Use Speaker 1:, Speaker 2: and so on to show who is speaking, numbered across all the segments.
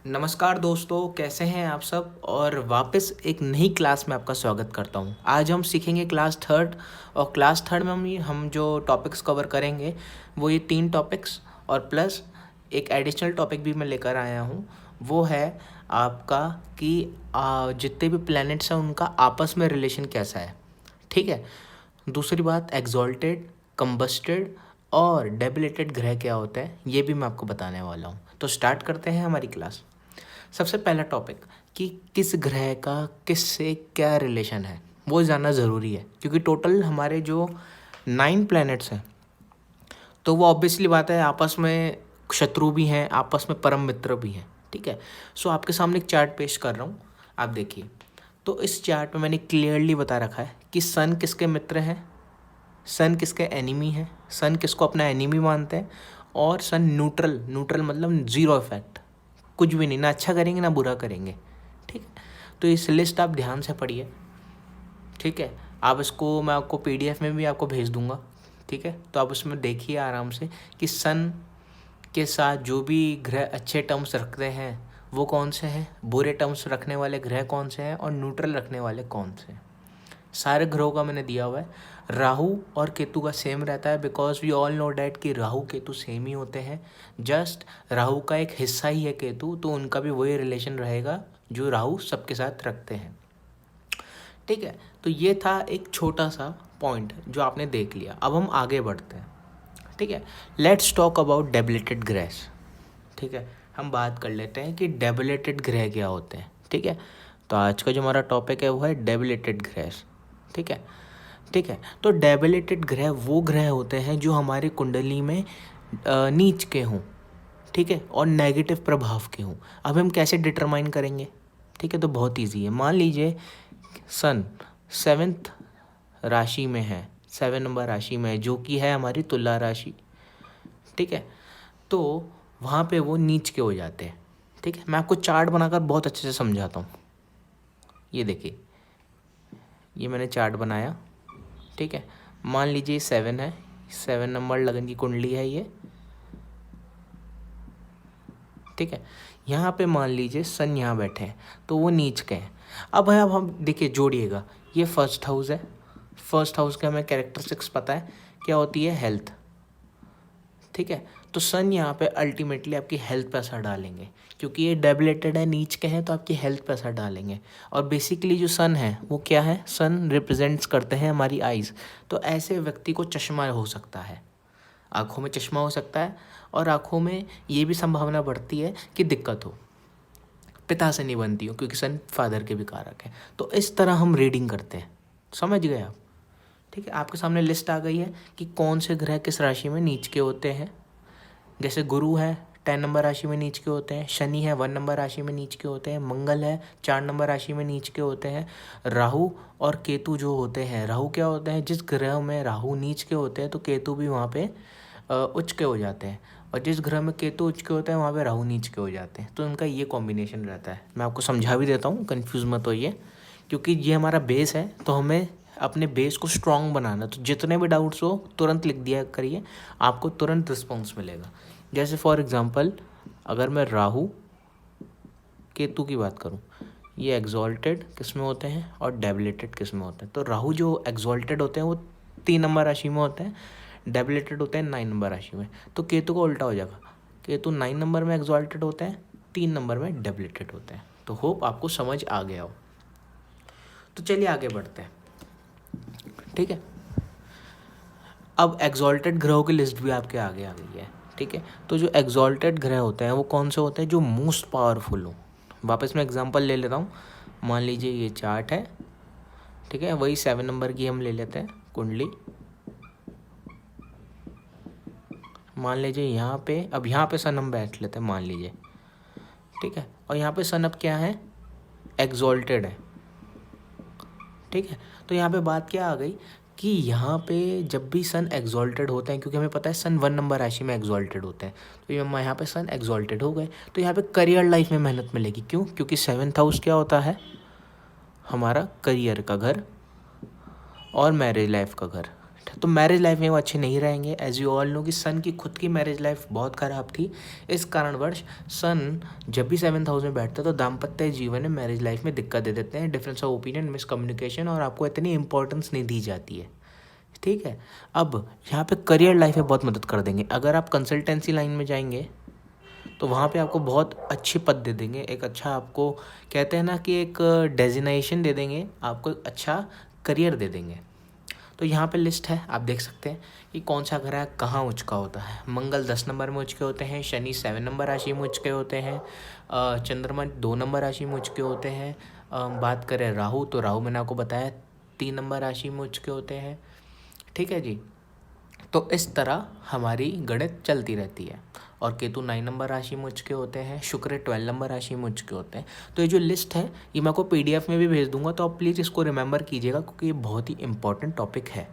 Speaker 1: नमस्कार दोस्तों, कैसे हैं आप सब। और वापस एक नई क्लास में आपका स्वागत करता हूं। आज हम सीखेंगे क्लास थर्ड। और क्लास थर्ड में हम जो टॉपिक्स कवर करेंगे वो ये 3 टॉपिक्स और प्लस एक एडिशनल टॉपिक भी मैं लेकर आया हूं। वो है आपका कि जितने भी प्लैनेट्स हैं उनका आपस में रिलेशन कैसा है। ठीक है। दूसरी बात, एग्जॉल्टेड, कंबस्टेड और डेबिलेटेड ग्रह क्या होता है ये भी मैं आपको बताने वाला हूँ। तो स्टार्ट करते हैं हमारी क्लास। सबसे पहला टॉपिक कि किस ग्रह का किससे क्या रिलेशन है वो जानना ज़रूरी है, क्योंकि टोटल हमारे जो 9 प्लैनेट्स हैं तो वो ऑब्वियसली बात है आपस में शत्रु भी हैं, आपस में परम मित्र भी हैं। ठीक है। सो आपके सामने एक चार्ट पेश कर रहा हूँ, आप देखिए। तो इस चार्ट में मैंने क्लियरली बता रखा है कि सन किसके मित्र हैं, सन किसके एनिमी है, सन किसको अपना एनिमी मानते हैं, और सन न्यूट्रल, न्यूट्रल मतलब ज़ीरो इफेक्ट, कुछ भी नहीं, ना अच्छा करेंगे ना बुरा करेंगे। ठीक है। तो इस लिस्ट आप ध्यान से पढ़िए। ठीक है। आप इसको मैं आपको पीडीएफ में भी आपको भेज दूंगा। ठीक है। तो आप उसमें देखिए आराम से कि सन के साथ जो भी ग्रह अच्छे टर्म्स रखते हैं वो कौन से हैं, बुरे टर्म्स रखने वाले ग्रह कौन से हैं, और न्यूट्रल रखने वाले कौन से हैं। सारे ग्रहों का मैंने दिया हुआ है। राहु और केतु का सेम रहता है, because we all know that कि राहु केतु सेम ही होते हैं। जस्ट राहु का एक हिस्सा ही है केतु, तो उनका भी वही रिलेशन रहेगा जो राहु सबके साथ रखते हैं। ठीक है। तो ये था एक छोटा सा पॉइंट जो आपने देख लिया। अब हम आगे बढ़ते हैं। ठीक है। लेट्स टॉक अबाउट डेबिलेटेड ग्रहs। ठीक है। हम बात कर लेते हैं कि डेबिलेटेड ग्रह क्या होते हैं। ठीक है। तो आज का जो हमारा टॉपिक है वो है डेबिलेटेड ग्रहs। ठीक है। ठीक है। तो डेबिलेटेड ग्रह वो ग्रह होते हैं जो हमारी कुंडली में नीच के हों। ठीक है। और नेगेटिव प्रभाव के हों। अब हम कैसे डिटरमाइन करेंगे। ठीक है। तो बहुत इजी है। मान लीजिए सन 7th राशि में है, 7 नंबर राशि में है, जो कि है हमारी तुला राशि। ठीक है। तो वहाँ पे वो नीच के हो जाते हैं। ठीक है। मैं आपको चार्ट बनाकर बहुत अच्छे से समझाता हूँ। ये देखिए, ये मैंने चार्ट बनाया। ठीक है। मान लीजिए 7 है, 7 नंबर लगन की कुंडली है ये। ठीक है। यहाँ पे मान लीजिए सन यहाँ बैठे हैं तो वो नीच के हैं। अब हम देखिए, जोड़िएगा, ये फर्स्ट हाउस है। फर्स्ट हाउस के हमें कैरेक्टरिस्टिक्स पता है क्या होती है, हेल्थ। ठीक है। तो सन यहाँ पे अल्टीमेटली आपकी हेल्थ पे असर डालेंगे, क्योंकि ये डेबिलेटेड है, नीच के हैं, तो आपकी हेल्थ पे असर डालेंगे। और बेसिकली जो सन है वो क्या है, सन रिप्रेजेंट्स करते हैं हमारी आइज़। तो ऐसे व्यक्ति को चश्मा हो सकता है, आँखों में चश्मा हो सकता है, और आँखों में ये भी संभावना बढ़ती है कि दिक्कत हो, पिता से नहीं बनती हो, क्योंकि सन फादर के भी कारक है। तो इस तरह हम रीडिंग करते हैं। समझ गए आप। ठीक है। आपके सामने लिस्ट आ गई है कि कौन से ग्रह किस राशि में नीच के होते हैं। जैसे गुरु है 10 नंबर राशि में नीच के होते हैं, शनि है 1 नंबर राशि में नीच के होते हैं, मंगल है 4 नंबर राशि में नीच के होते हैं, राहु और केतु जो होते हैं, राहु क्या होते हैं, जिस ग्रह में राहु नीच के होते हैं तो केतु भी वहाँ पे उच्च के हो जाते हैं, और जिस ग्रह में केतु उच्च के होते हैं वहाँ पे राहु नीच के हो जाते हैं। तो इनका ये कॉम्बिनेशन रहता है। मैं आपको समझा भी देता हूँ, कन्फ्यूज़ मत होइए, क्योंकि ये हमारा बेस है, तो हमें अपने बेस को स्ट्रॉन्ग बनाना। तो जितने भी डाउट्स हो तुरंत लिख दिया करिए, आपको तुरंत रिस्पॉन्स मिलेगा। जैसे फॉर एग्ज़ाम्पल, अगर मैं राहु केतु की बात करूं, ये एग्जॉल्टेड किस में होते हैं और डेबिलेटेड किस में होते हैं। तो राहु जो एग्जॉल्टेड होते हैं वो 3 नंबर राशि में होते हैं, डेबिलेटेड होते हैं 9 नंबर राशि में। तो केतु को उल्टा हो जाएगा, केतु 9 नंबर में एग्जॉल्टेड होते हैं, 3 नंबर में डेबिलेटेड होते हैं। तो होप आपको समझ आ गया हो। तो चलिए आगे बढ़ते हैं। ठीक है। अब एग्जॉल्टेड ग्रहों की लिस्ट भी आपके आगे आ गई है। ठीक है। तो जो एग्जॉल्टेड ग्रह होते हैं वो कौन से होते हैं, जो मोस्ट पावरफुल हो। वापस मैं एग्जांपल ले लेता हूँ। मान लीजिए ये चार्ट है। ठीक है। वही 7 नंबर की हम ले लेते हैं कुंडली। मान लीजिए यहाँ पे, अब यहाँ पे सन हम बैठ लेते हैं मान लीजिए। ठीक है। और यहाँ पे सन अब क्या है, एग्जॉल्टेड है। ठीक है। तो यहाँ पे बात क्या आ गई कि यहाँ पे जब भी सन एग्जॉल्टेड होते हैं, क्योंकि हमें पता है सन 1 नंबर राशि में एग्जॉल्टेड होते हैं, तो यहाँ पे सन एग्जॉल्टेड हो गए, तो यहाँ पे करियर लाइफ में मेहनत मिलेगी। क्यों, क्योंकि 7th हाउस क्या होता है, हमारा करियर का घर और मैरिज लाइफ का घर। लिस्ट। तो मैरिज लाइफ में वो अच्छे नहीं रहेंगे। एज यू ऑल नो कि सन की खुद की मैरिज लाइफ बहुत ख़राब थी। इस कारणवश सन जब भी 7th हाउस में बैठता है तो दाम्पत्य जीवन में, मैरिज लाइफ में दिक्कत दे देते हैं, डिफरेंस ऑफ ओपिनियन, मिसकम्युनिकेशन, और आपको इतनी इंपॉर्टेंस नहीं दी जाती है। ठीक है। अब यहाँ पे करियर लाइफ में बहुत मदद कर देंगे। अगर आप कंसल्टेंसी लाइन में जाएंगे तो वहाँ पे आपको बहुत अच्छी पद दे देंगे, एक अच्छा, आपको कहते हैं ना कि एक डेजिग्नेशन दे देंगे, आपको एक अच्छा करियर दे देंगे। तो यहाँ पे लिस्ट है, आप देख सकते हैं कि कौन सा ग्रह कहाँ उच्च का होता है। मंगल 10 नंबर में उच्च के होते हैं, शनि 7 नंबर राशि में उच्च के होते हैं, चंद्रमा 2 नंबर राशि में उच्च के होते हैं। बात करें राहु, तो राहु मैंने आपको बताया 3 नंबर राशि में उच्च के होते हैं। ठीक है जी। तो इस तरह हमारी गणित चलती रहती है। और केतु 9 नंबर राशि में उच्च के होते हैं, शुक्र 12 नंबर राशि में उच्च के होते हैं। तो ये जो लिस्ट है ये मैं आपको PDF में भी भेज दूंगा, तो आप प्लीज़ इसको रिमेंबर कीजिएगा क्योंकि ये बहुत ही इंपॉर्टेंट टॉपिक है।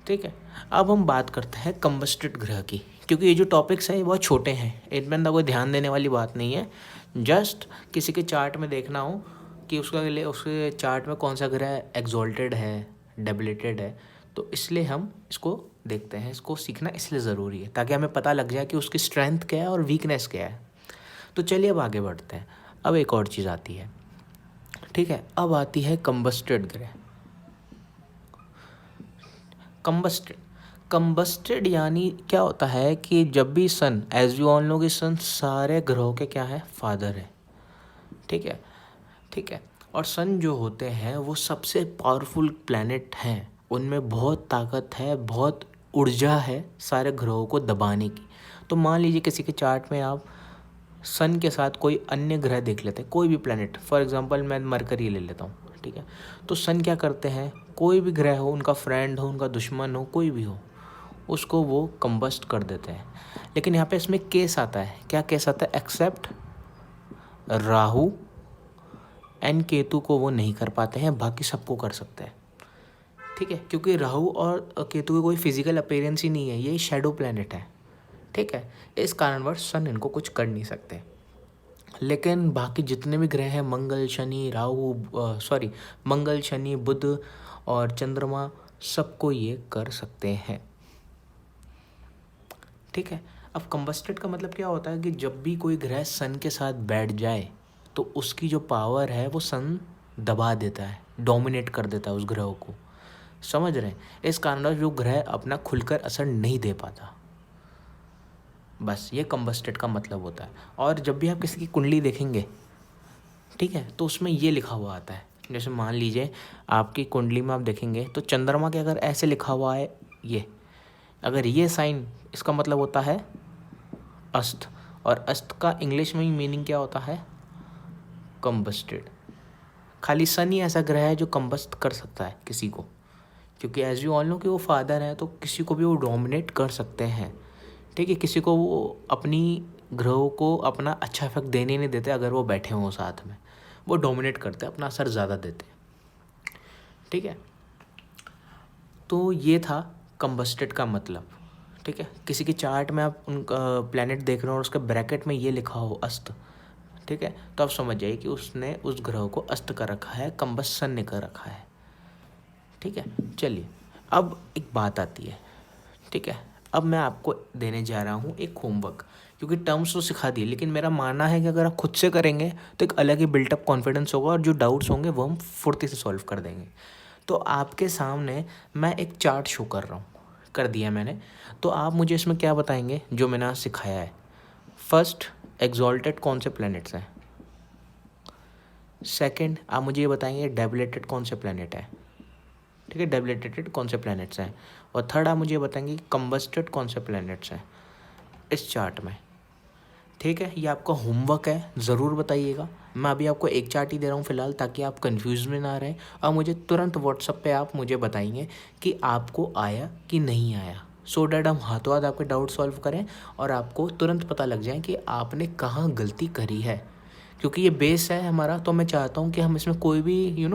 Speaker 1: ठीक है। अब हम बात करते हैं कंबस्टेड ग्रह की, क्योंकि ये जो टॉपिक्स हैं ये बहुत छोटे हैं, इनमें ना कोई ध्यान देने वाली बात नहीं है। जस्ट किसी के चार्ट में देखना हो कि उसके चार्ट में कौन सा ग्रह एक्सॉल्टेड है, डेबिलिटेड है, तो इसलिए हम इसको देखते हैं। इसको सीखना इसलिए ज़रूरी है ताकि हमें पता लग जाए कि उसकी स्ट्रेंथ क्या है और वीकनेस क्या है। तो चलिए अब आगे बढ़ते हैं। अब एक और चीज़ आती है। ठीक है। अब आती है कंबस्टेड ग्रह। कंबस्टेड यानी क्या होता है कि जब भी सन, एज यू ऑल नो कि सन सारे ग्रहों के क्या है, फादर है। ठीक है। ठीक है। और सन जो होते हैं वो सबसे पावरफुल प्लैनेट हैं, उनमें बहुत ताकत है, बहुत ऊर्जा है सारे ग्रहों को दबाने की। तो मान लीजिए किसी के चार्ट में आप सन के साथ कोई अन्य ग्रह देख लेते हैं, कोई भी प्लैनेट, फॉर एग्जांपल मैं मरकरी ले लेता हूँ। ठीक है। तो सन क्या करते हैं, कोई भी ग्रह हो, उनका फ्रेंड हो, उनका दुश्मन हो, कोई भी हो, उसको वो कंबस्ट कर देते हैं। लेकिन यहाँ पे इसमें केस आता है। क्या केस आता है? एक्सेप्ट राहु एंड केतु को वो नहीं कर पाते हैं, बाकी सबको कर सकते हैं। ठीक है। क्योंकि राहु और केतु की कोई फिजिकल अपीयरेंस ही नहीं है, ये शैडो प्लैनेट है। ठीक है। इस कारणवश सन इनको कुछ कर नहीं सकते। लेकिन बाकी जितने भी ग्रह हैं, मंगल, शनि, बुध और चंद्रमा, सबको ये कर सकते हैं। ठीक है। अब कंबस्टेड का मतलब क्या होता है कि जब भी कोई ग्रह सन के साथ बैठ जाए तो उसकी जो पावर है वो सन दबा देता है, डोमिनेट कर देता है उस ग्रह को। समझ रहे हैं? इस कारण जो ग्रह अपना खुलकर असर नहीं दे पाता, बस ये कंबस्टेड का मतलब होता है। और जब भी आप किसी की कुंडली देखेंगे, ठीक है, तो उसमें ये लिखा हुआ आता है। जैसे मान लीजिए आपकी कुंडली में आप देखेंगे तो चंद्रमा के अगर ऐसे लिखा हुआ है ये, अगर ये साइन, इसका मतलब होता है अस्त। और अस्त का इंग्लिश में ही मीनिंग क्या होता है? कंबस्टेड। खाली सन ही ऐसा ग्रह है जो कंबस्ट कर सकता है किसी को, क्योंकि एज यू ऑल नो कि वो फादर है, तो किसी को भी वो डोमिनेट कर सकते हैं। ठीक है। किसी को वो अपनी ग्रहों को अपना अच्छा इफेक्ट देने नहीं देते। अगर वो बैठे हों साथ में, वो डोमिनेट करते हैं, अपना असर ज़्यादा देते हैं। ठीक है। तो ये था कंबस्टेड का मतलब। ठीक है। किसी के चार्ट में आप उनका प्लैनेट देख रहे हो और उसके ब्रैकेट में ये लिखा हो अस्त, ठीक है, तो आप समझ जाइए कि उसने उस ग्रह को अस्त कर रखा है, कंबस्सन ने कर रखा है। ठीक है। चलिए अब एक बात आती है। ठीक है। अब मैं आपको देने जा रहा हूँ एक होमवर्क, क्योंकि टर्म्स तो सिखा दिए, लेकिन मेरा मानना है कि अगर आप खुद से करेंगे तो एक अलग ही बिल्टअप कॉन्फिडेंस होगा और जो डाउट्स होंगे वो हम फुर्ती से सॉल्व कर देंगे। तो आपके सामने मैं एक चार्ट शो कर रहा हूँ, कर दिया मैंने। तो आप मुझे इसमें क्या बताएंगे जो मैंने आज सिखाया है? फर्स्ट, एक्सॉल्टेड कौन से प्लैनेट्स हैं। सेकंड, आप मुझे ये बताएंगे डेबिलेटेड कौन से प्लैनेट है। ठीक है, डेबिलेटेड कौन से प्लैनेट्स हैं। और थर्ड, आप मुझे बताएंगे कंबस्टेड कौन से प्लैनेट्स हैं इस चार्ट में। ठीक है। ये आपका होमवर्क है, ज़रूर बताइएगा। मैं अभी आपको एक चार्ट ही दे रहा हूँ फ़िलहाल, ताकि आप कंफ्यूज में ना रहें। और मुझे तुरंत व्हाट्सएप पे आप मुझे बताइए कि आपको आया कि नहीं आया, सो डैट हम हाथों हाथ आपके डाउट सॉल्व करें और आपको तुरंत पता लग जाए कि आपने कहाँ गलती करी है। क्योंकि ये बेस है हमारा, तो मैं चाहता हूँ कि हम इसमें कोई भी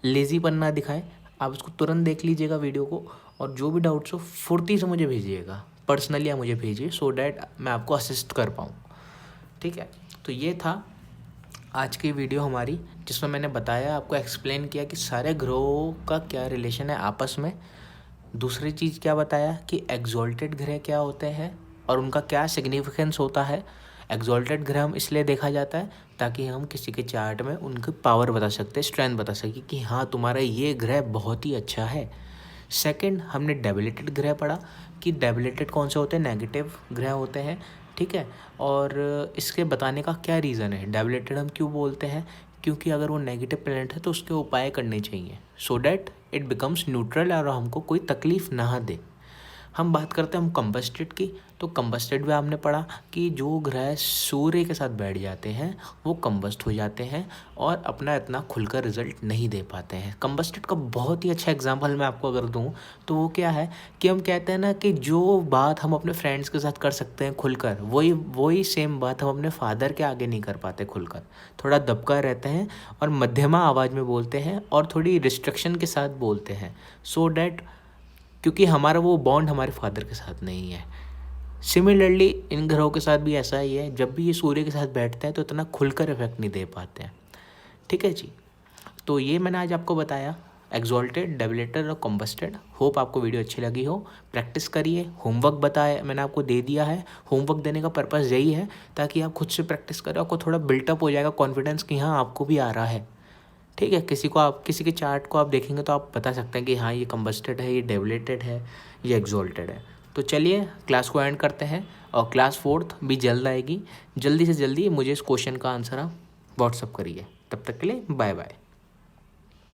Speaker 1: लेज़ीपन ना दिखाएं। आप इसको तुरंत देख लीजिएगा वीडियो को, और जो भी डाउट्स हो फुर्ती से मुझे भेजिएगा, पर्सनली आप मुझे भेजिए, सो डैट मैं आपको असिस्ट कर पाऊँ। ठीक है। तो ये था आज की वीडियो हमारी, जिसमें मैंने बताया, आपको एक्सप्लेन किया कि सारे ग्रहों का क्या रिलेशन है आपस में, दूसरी चीज़ क्या बताया कि एग्जॉल्टेड ग्रह क्या होते हैं और उनका क्या सिग्निफिकेंस होता है। एग्जॉल्टेड ग्रह हम इसलिए देखा जाता है ताकि हम किसी के चार्ट में उनकी पावर बता सकते हैं, स्ट्रेंथ बता सके कि हाँ तुम्हारा ये ग्रह बहुत ही अच्छा है। सेकंड, हमने डेबिलिटेड ग्रह पढ़ा कि डेबिलिटेड कौन से होते हैं, नेगेटिव ग्रह होते हैं, ठीक है। और इसके बताने का क्या रीज़न है, डेबिलिटेड हम क्यों बोलते हैं, क्योंकि अगर वो नेगेटिव प्लैनेट है तो उसके उपाय करने चाहिए so that it becomes neutral और हमको कोई तकलीफ़ ना दे। हम बात करते हैं हम कंबस्टेड की, तो कंबस्टेड में हमने पढ़ा कि जो ग्रह सूर्य के साथ बैठ जाते हैं वो कंबस्ट हो जाते हैं और अपना इतना खुलकर रिजल्ट नहीं दे पाते हैं। कंबस्टेड का बहुत ही अच्छा एग्जांपल मैं आपको अगर दूं तो वो क्या है कि हम कहते हैं ना कि जो बात हम अपने फ्रेंड्स के साथ कर सकते हैं खुलकर, वही वही सेम बात हम अपने फादर के आगे नहीं कर पाते खुलकर। थोड़ा दबका रहते हैं और मध्यमा आवाज़ में बोलते हैं और थोड़ी रिस्ट्रिक्शन के साथ बोलते हैं सो डैट, क्योंकि हमारा वो बॉन्ड हमारे फादर के साथ नहीं है। सिमिलरली इन ग्रहों के साथ भी ऐसा ही है, जब भी ये सूर्य के साथ बैठते हैं तो इतना खुलकर इफेक्ट नहीं दे पाते हैं, ठीक है जी। तो ये मैंने आज आपको बताया एक्सॉल्टेड, डेबिलेटेड और कॉम्बस्टेड। होप आपको वीडियो अच्छी लगी हो। प्रैक्टिस करिए, होमवर्क बताया मैंने आपको दे दिया है। होमवर्क देने का पर्पज़ यही है ताकि आप खुद से प्रैक्टिस करें, आपको थोड़ा बिल्टअप हो जाएगा कॉन्फिडेंस कि हाँ आपको भी आ रहा है, ठीक है। किसी के चार्ट को आप देखेंगे तो आप बता सकते हैं कि हाँ ये कंबस्टेड है, ये डेविलेटेड है, ये एक्सॉल्टेड है। तो चलिए क्लास को एंड करते हैं और क्लास 4th भी जल्द आएगी। जल्दी से जल्दी मुझे इस क्वेश्चन का आंसर आप व्हाट्सअप करिए। तब तक के लिए बाय बाय।